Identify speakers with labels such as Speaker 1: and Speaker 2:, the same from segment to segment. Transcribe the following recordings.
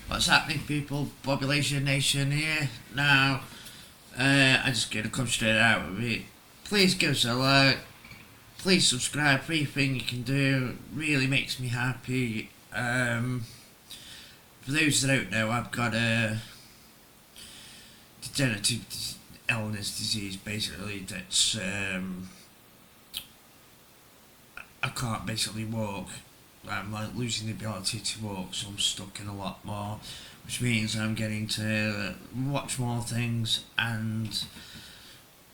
Speaker 1: What's happening, people? Population Nation here. Now, I'm just gonna come straight out with it. Please give us a like. Please subscribe. Everything you can do really makes me happy. For those that don't know, I've got a degenerative illness disease, basically, that's I can't basically walk. I'm like losing the ability to walk, so I'm stuck in a lot more, which means I'm getting to watch more things and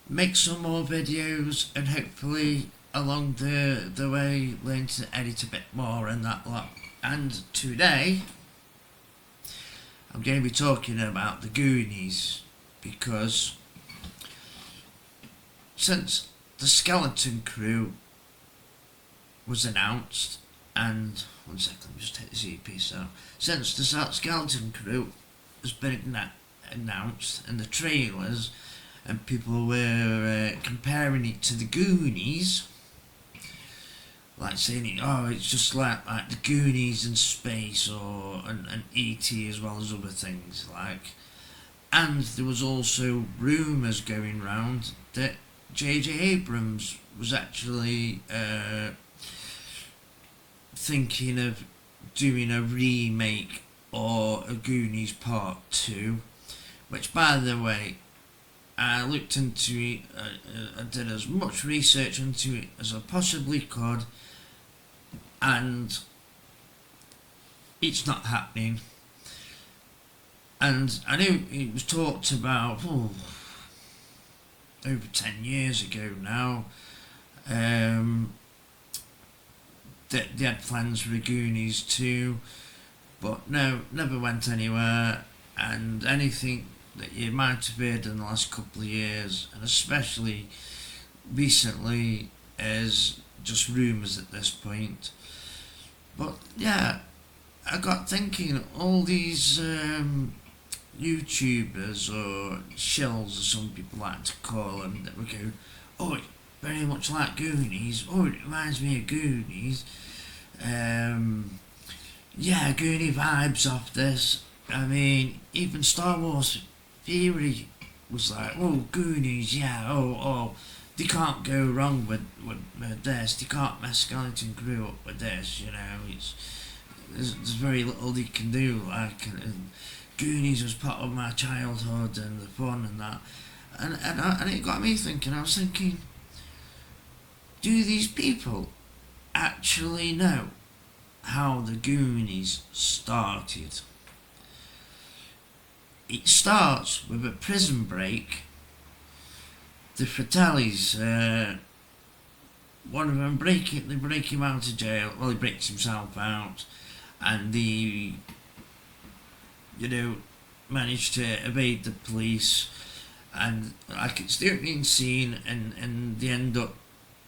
Speaker 1: make some more videos, and hopefully along the way learn to edit a bit more and that lot. And today I'm going to be talking about the Goonies, because since the Skeleton Crew was announced, and one second, let me just take this earpiece out. Since the Skeleton Crew has been announced, and the trailers, and people were comparing it to the Goonies, like saying, oh, it's just like the Goonies in space, or and E.T. as well as other things like. And there was also rumours going round that J.J. Abrams was actually thinking of doing a remake or a Goonies Part 2, which, by the way, I looked into it, I did as much research into it as I possibly could, and it's not happening. And I know it was talked about over 10 years ago now, that they had plans for the Goonies too, but no, never went anywhere. And anything that you might have heard in the last couple of years, and especially recently, is just rumours at this point. But yeah, I got thinking, all these YouTubers, or shills as some people like to call them, that would go, oh, it's very much like Goonies, oh, it reminds me of Goonies, yeah, Goonie vibes off this. I mean, even Star Wars Theory was like, oh, Goonies, yeah, oh, they can't go wrong with this, they can't mess Skeleton Crew up with this, you know, there's very little they can do, like, and Goonies was part of my childhood and the fun and that, and it got me thinking. I was thinking, do these people actually know how the Goonies started? It starts with a prison break. The Fratellis, one of them they break him out of jail. Well, he breaks himself out, and they, manage to evade the police, and like it's the opening scene, and they end up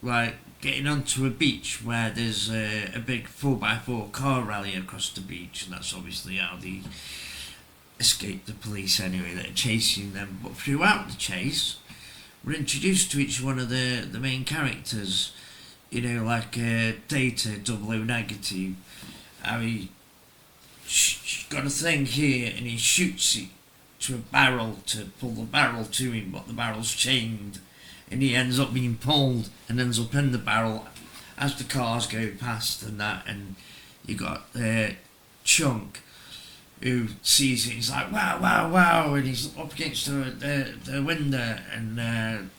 Speaker 1: like getting onto a beach where there's a big 4x4 car rally across the beach, and that's obviously how they escape the police anyway that are chasing them. But throughout the chase, we're introduced to each one of the main characters, like Data, Double O Negative, how he's got a thing here and he shoots it to a barrel to pull the barrel to him, but the barrel's chained, and he ends up being pulled and ends up in the barrel as the cars go past and that. And you got Chunk, who sees it, he's like, wow, and he's up against the window, and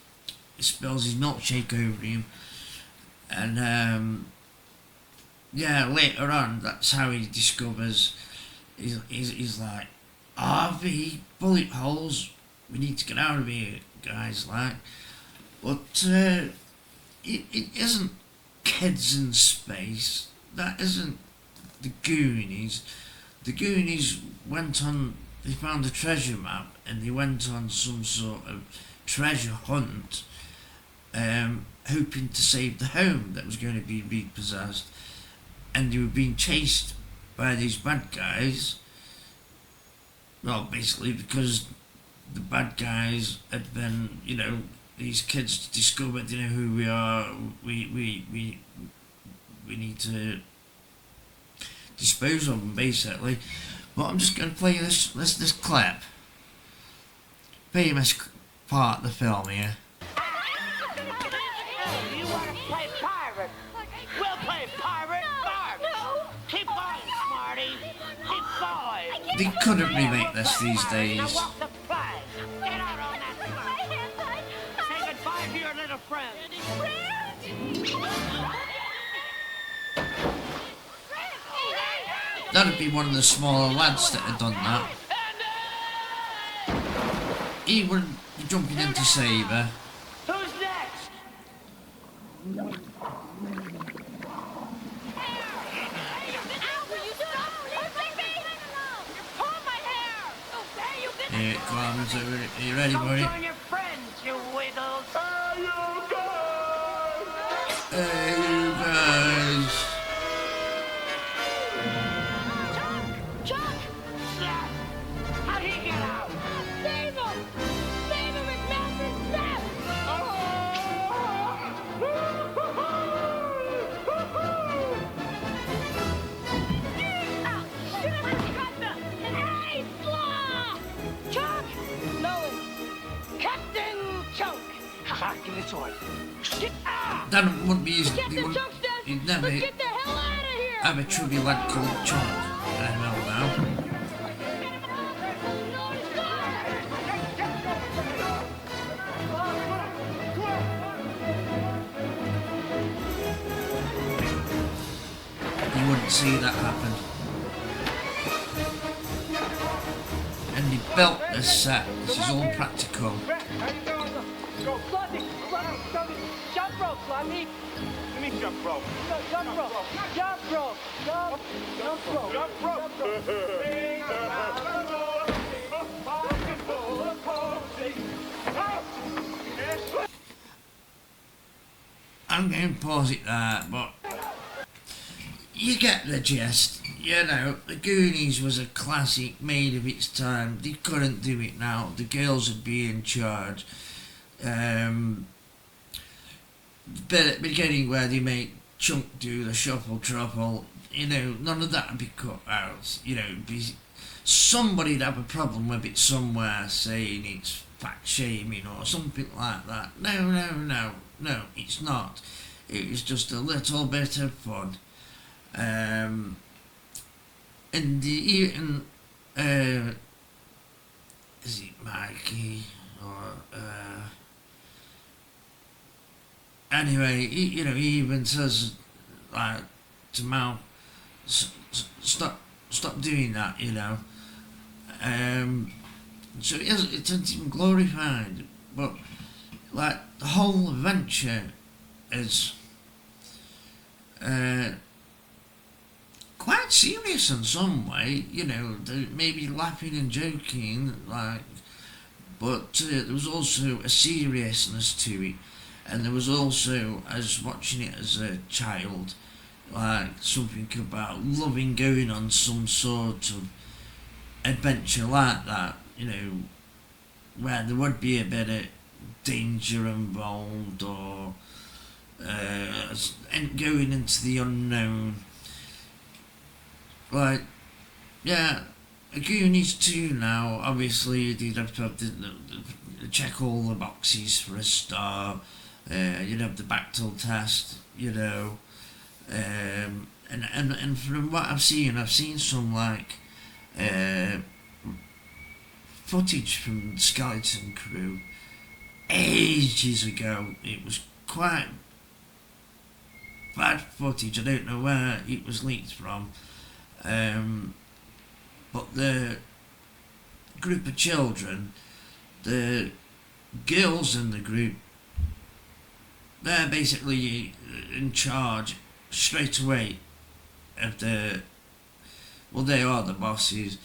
Speaker 1: he spills his milkshake over him, and later on, that's how he discovers, he's like, RV, bullet holes, we need to get out of here, guys, like. But it isn't kids in space, that isn't the Goonies. The Goonies they found a treasure map, and they went on some sort of treasure hunt, hoping to save the home that was going to be repossessed, and they were being chased by these bad guys. Well, basically because the bad guys had been, these kids discovered, who we are. We need to dispose of them, basically. But I'm just going to play this clip. Famous part of the film here.
Speaker 2: You want to play pirate? We'll play pirate. No. Keep going, Smarty. Keep going.
Speaker 1: They couldn't remake this these days.
Speaker 2: Now walk the flag. Get out on that flag. Say goodbye to your little friend.
Speaker 1: That'd be one of the smaller lads that had done that. He wouldn't be jumping in to save her.
Speaker 2: Who's next?
Speaker 1: Here it comes. Are you ready, buddy?
Speaker 2: Join your friends, you wiggles.
Speaker 1: Hey, you guys.
Speaker 2: Chuck! Snap! How'd he get out? Save him! Save him! It's Master Snap! Hey, Slaw! Chuck! No. Captain Chunk! Give this one.
Speaker 1: That wouldn't be his.
Speaker 2: Captain
Speaker 1: He wouldn't.
Speaker 2: Chunk's dead!
Speaker 1: He'd never
Speaker 2: Let's get the hell out of here!
Speaker 1: have a chubby lad called Chunk. I know now. You wouldn't see that happen. And they built this set. This is all practical.
Speaker 2: Jump rope, Fluffy.
Speaker 3: Give me jump rope.
Speaker 2: Jump rope. Jump rope. Jump rope.
Speaker 3: Jump rope.
Speaker 1: I'm going to pause it there, but you get the gist. The Goonies was a classic made of its time. They couldn't do it now. The girls would be in charge. But at the beginning where they make Chunk do the shuffle truffle, none of that would be cut out. Somebody'd have a problem with it somewhere, saying it's fat shaming or something like that. No, it's not. It was just a little bit of fun. And even is it Mikey or anyway? He even says like to Mal, stop doing that. So it's not even glorified, but like the whole adventure is quite serious in some way. They may be laughing and joking, but there was also a seriousness to it, and there was also, as watching it as a child, something about loving going on some sort of adventure like that, where there would be a bit of danger involved, or going into the unknown. Goonies 2 now, obviously you'd have to have to check all the boxes for a start. You'd have the Bechtel test, and from what I've seen some footage from the Skeleton Crew ages ago. It was quite bad footage. I don't know where it was leaked from. But the group of children, the girls in the group, they're basically in charge straight away of they are the bosses.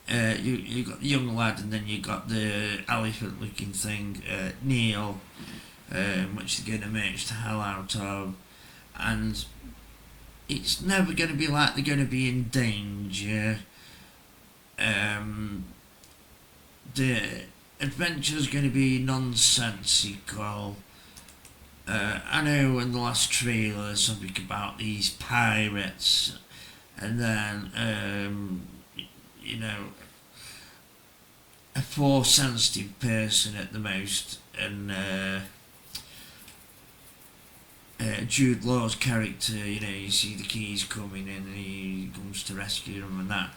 Speaker 1: You got the young lad, and then you got the elephant looking thing, Neil, which they're going to match the hell out of, and it's never going to be like they're going to be in danger. The adventure's going to be nonsensical. I know in the last trailer there's something about these pirates, and then you know, a force sensitive person at the most, and Jude Law's character, you know, you see the keys coming in and he comes to rescue them and that.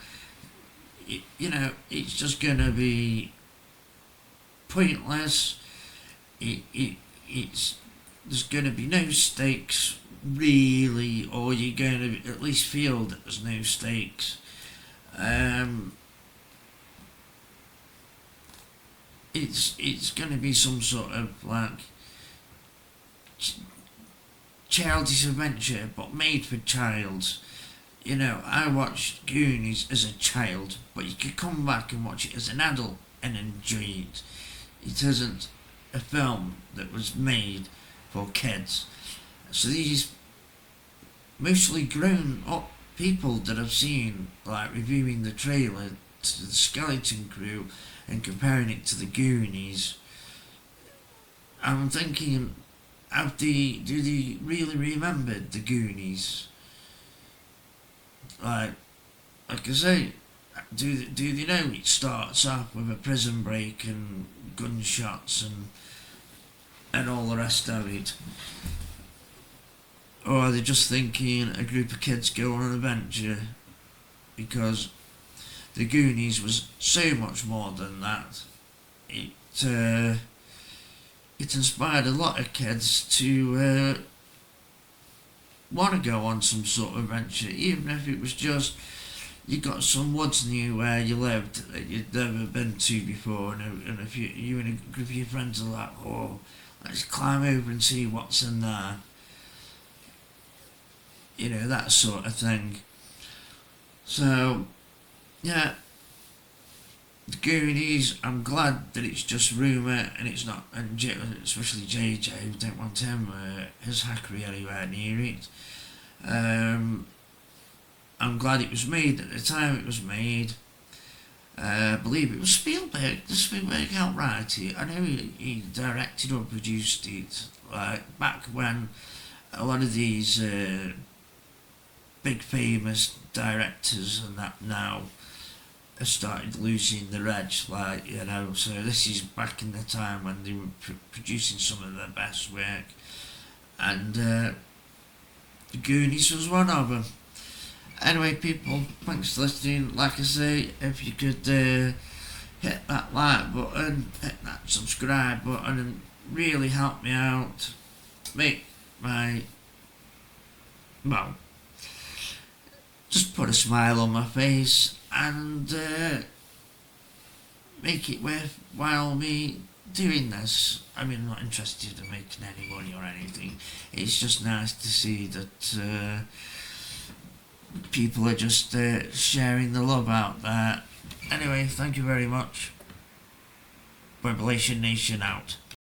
Speaker 1: You know, it's just gonna be pointless. It's there's gonna be no stakes really, or you're gonna at least feel that there's no stakes. It's gonna be some sort of like childish adventure, but made for childs. You know, I watched Goonies as a child, but you could come back and watch it as an adult and enjoy it. It isn't a film that was made for kids. So these mostly grown up people that I've seen like reviewing the trailer to the Skeleton Crew and comparing it to the Goonies, I'm thinking, do they really remember the Goonies? Like I say, do they know it starts off with a prison break and gunshots and all the rest of it? Or are they just thinking a group of kids go on an adventure? Because the Goonies was so much more than that. It inspired a lot of kids to want to go on some sort of adventure, even if it was just you got some woods near where you lived that you'd never been to before, and if you and a group of your friends are like, oh, let's climb over and see what's in there. You know, that sort of thing. So, yeah, the Goonies, I'm glad that it's just rumour and it's not, and especially JJ, don't want him, his hackery anywhere near it. I'm glad it was made at the time it was made. I believe it was Spielberg. Did Spielberg help write it? I know he directed or produced it, like back when a lot of these big famous directors and that now have started losing their edge, like, you know, so this is back in the time when they were producing some of their best work, and the Goonies was one of them. Anyway, people, thanks for listening. Like I say, if you could hit that like button, hit that subscribe button, and really help me out, make my, well, just put a smile on my face and make it worthwhile me doing this. I mean, I'm not interested in making any money or anything. It's just nice to see that people are just sharing the love out there. Anyway, thank you very much. Revelation Nation out.